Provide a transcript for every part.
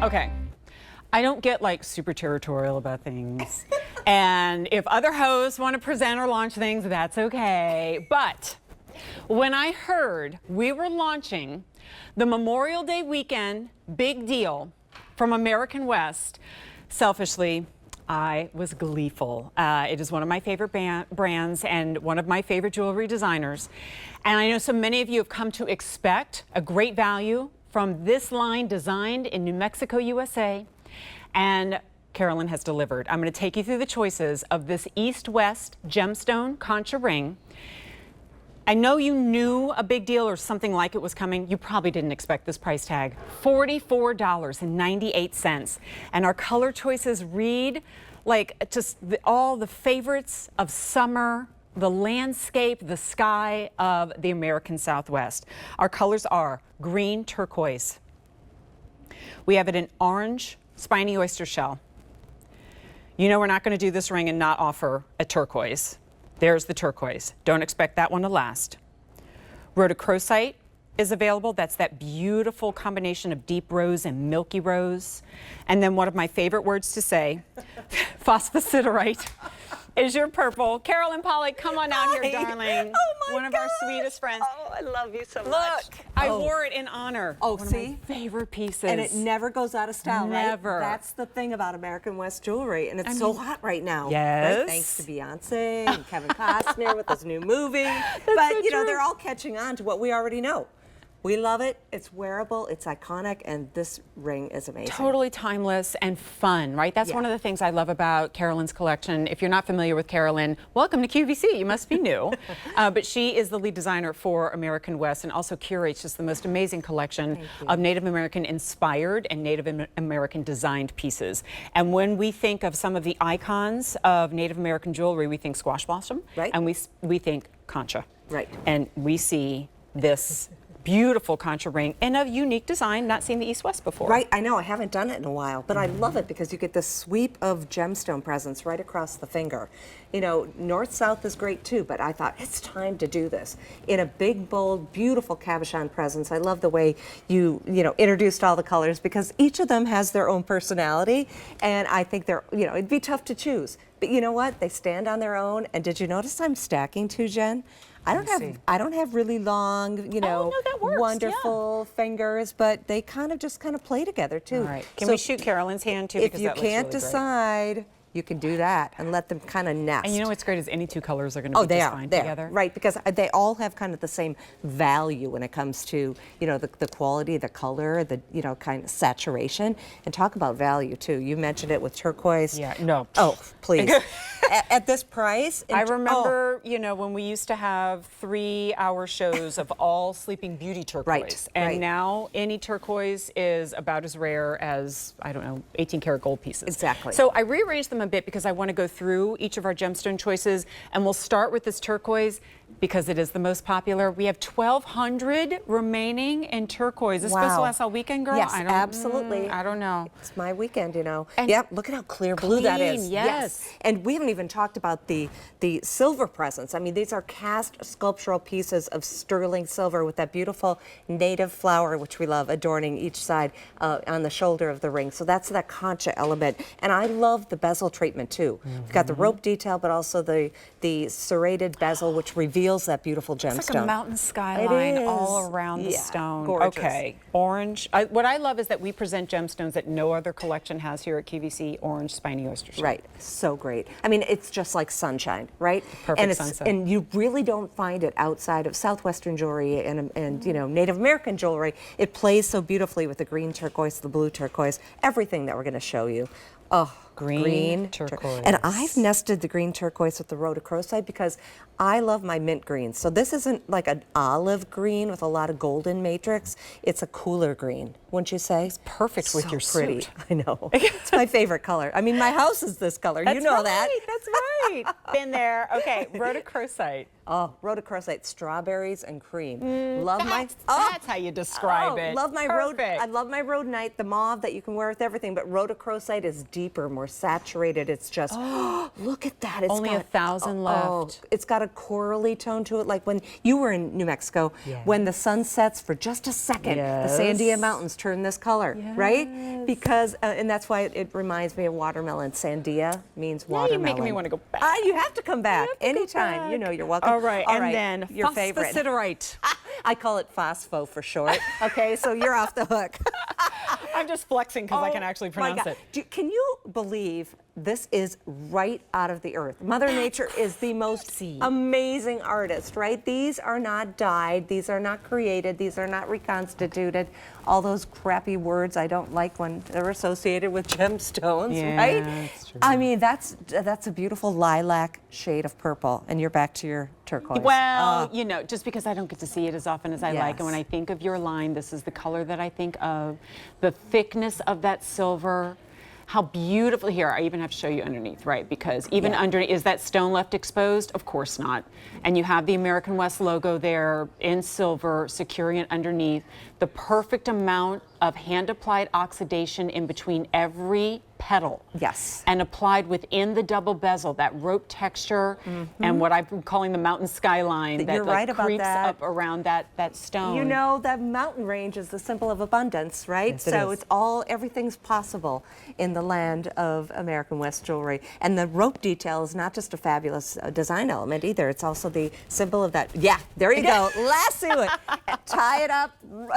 Okay. I don't get like super territorial about things. And if other hosts want to present or launch things, that's okay. But when I heard we were launching the Memorial Day weekend big deal from American West, selfishly, I was gleeful. It is one of my favorite brands and one of my favorite jewelry designers. And I know so many of you have come to expect a great value from this line designed in New Mexico, USA. And Carolyn has delivered. I'm going to take you through the choices of this East-West Gemstone Concha ring. I know you knew a big deal or something like it was coming. You probably didn't expect this price tag. $44.98. And our color choices read like just all the favorites of summer, the landscape, the sky of the American Southwest. Our colors are green turquoise. We have it in orange spiny oyster shell. You know we're not going to do this ring and not offer a turquoise. There's the turquoise. Don't expect that one to last. Rhodochrosite is available. That's that beautiful combination of deep rose and milky rose. And then one of my favorite words to say, phosphosiderite, is your purple. Carolyn Pollock, come on out here, darling. Oh my One of our sweetest friends. Oh, I love you so much. Look, I wore it in honor. Oh, one see? of my favorite pieces. And it never goes out of style, Never. right? That's the thing about American West jewelry, and it's so hot right now. Yes. Right? Thanks to Beyonce and Kevin Costner with his new movie. But, so you know, true. they're all catching on to what we already know. We love it. It's wearable. It's iconic. And this ring is amazing. Totally timeless and fun, right? That's one of the things I love about Carolyn's collection. If you're not familiar with Carolyn, welcome to QVC. You must be new. But she is the lead designer for American West and also curates just the most amazing collection of Native American inspired and Native American designed pieces. And when we think of some of the icons of Native American jewelry, we think squash blossom. Right. And we think concha. Right. And we see this beautiful concha ring in a unique design, not seen the East-West before. Right, I know, I haven't done it in a while, but I love it because you get this sweep of gemstone presence right across the finger. You know, north-south is great too, but I thought it's time to do this. In a big, bold, beautiful cabochon presence. I love the way you introduced all the colors because each of them has their own personality, and I think they're, it'd be tough to choose. But you know what? They stand on their own, and did you notice I'm stacking too, Jen? I don't have really long, that works, wonderful fingers, but they kind of play together too. All right. Can we shoot Carolyn's hand too? If you can't decide, you can do that and let them kind of nest. And you know what's great is any two colors are going to be just fine together. Right, because they all have kind of the same value when it comes to, the quality, the color, the, kind of saturation. And talk about value too. You mentioned it with turquoise. Yeah, no. Oh, please. At this price. I remember, when we used to have 3-hour shows of all Sleeping Beauty turquoise. Right, and now any turquoise is about as rare as, I don't know, 18 karat gold pieces. Exactly. So I rearranged them a bit because I want to go through each of our gemstone choices, and we'll start with this turquoise because it is the most popular. We have 1,200 remaining in turquoise. Is this supposed to last all weekend, girl? Yes, absolutely. I don't know. It's my weekend, And yep, look at how clear blue that is. Yes. And we haven't even talked about the silver presence. I mean, these are cast sculptural pieces of sterling silver with that beautiful native flower, which we love, adorning each side on the shoulder of the ring. So that's that concha element. And I love the bezel treatment too. We've got the rope detail, but also the serrated bezel, which reveals that beautiful gemstone. It's like a mountain skyline all around the stone. Gorgeous. Okay, orange. What I love is that we present gemstones that no other collection has here at QVC, orange spiny oyster shell. Right, so great. I mean, it's just like sunshine, right? Perfect sunset. And you really don't find it outside of Southwestern jewelry and Native American jewelry. It plays so beautifully with the green turquoise, the blue turquoise, everything that we're going to show you. Oh, green turquoise. And I've nested the green turquoise with the rhodochrosite because I love my mint greens. So this isn't like an olive green with a lot of golden matrix. It's a cooler green, wouldn't you say? It's perfect with your pretty. suit. I know. It's my favorite color. I mean, my house is this color. That's you know right. that. That's right. right. Been there. Okay, rhodochrosite. Oh, rhodochrosite, strawberries and cream. That's how you describe it. Love my Perfect. I love my rhodonite, the mauve that you can wear with everything, but rhodochrosite is deeper, more saturated. It's just, look at that. It's Only got, 1,000 left. It's got a corally tone to it, like when you were in New Mexico, when the sun sets for just a second, the Sandia Mountains turn this color, right? Because, and that's why it reminds me of watermelon. Sandia means watermelon. You're making me want to go back. You have to come back anytime. back. You know, you're welcome. All right, and then your favorite. phosphosiderite. I call it phospho for short. Okay, so you're off the hook. I'm just flexing because I can actually pronounce my it. God. Can you believe this is right out of the earth? Mother Nature is the most amazing artist, right? These are not dyed, these are not created, these are not reconstituted. All those crappy words I don't like when they're associated with gemstones, right? That's true. I mean, that's a beautiful lilac shade of purple, and you're back to your turquoise. Well, you know, just because I don't get to see it as often as I like, and when I Yes. think of your line, this is the color that I think of. The thickness of that silver, how beautiful. Here, I even have to show you underneath, right? Because even underneath, is that stone left exposed? Of course not. And you have the American West logo there in silver, securing it underneath. The perfect amount of hand-applied oxidation in between every petal. Yes. And applied within the double bezel, that rope texture and what I'm calling the mountain skyline that You're right about creeps that. up around that stone. You know, that mountain range is the symbol of abundance, right? Yes, it So is. it's everything's possible in the land of American West jewelry. And the rope detail is not just a fabulous design element either. It's also the symbol of that. Yeah, there you go. Lasso it, tie it up,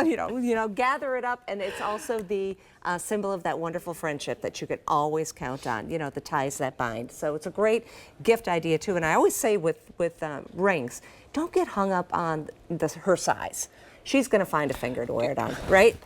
you know, gather it up, and it's also the symbol of that wonderful friendship that you can always count on. You know, the ties that bind. So it's a great gift idea too. And I always say with rings, don't get hung up on her size. She's going to find a finger to wear it on, right?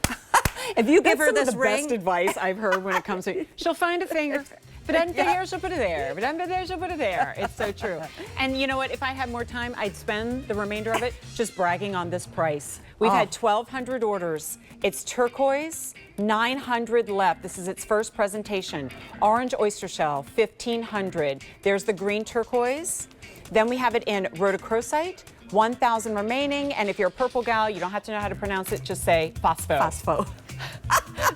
If you give her That's some this of the ring, best advice I've heard when it comes to, she'll find a finger. If it doesn't fit here, she'll put it there. If it doesn't fit there, she'll put it there. It's so true. And you know what? If I had more time, I'd spend the remainder of it just bragging on this price. We've had 1,200 orders. It's turquoise, 900 left. This is its first presentation. Orange oyster shell, 1,500. There's the green turquoise. Then we have it in rhodochrosite, 1,000 remaining. And if you're a purple gal, you don't have to know how to pronounce it. Just say phospho. Phospho.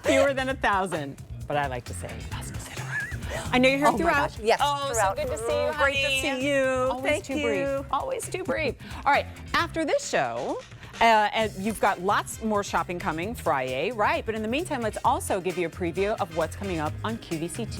Fewer than 1,000, but I like to say phosphosiderite. I know you're here Oh my throughout. gosh, yes, Oh, throughout. so good to see you, Great to honey. see you. Always Thank too you. brief. Always too brief. All right, after this show, and you've got lots more shopping coming Friday, right? But in the meantime, let's also give you a preview of what's coming up on QVC2.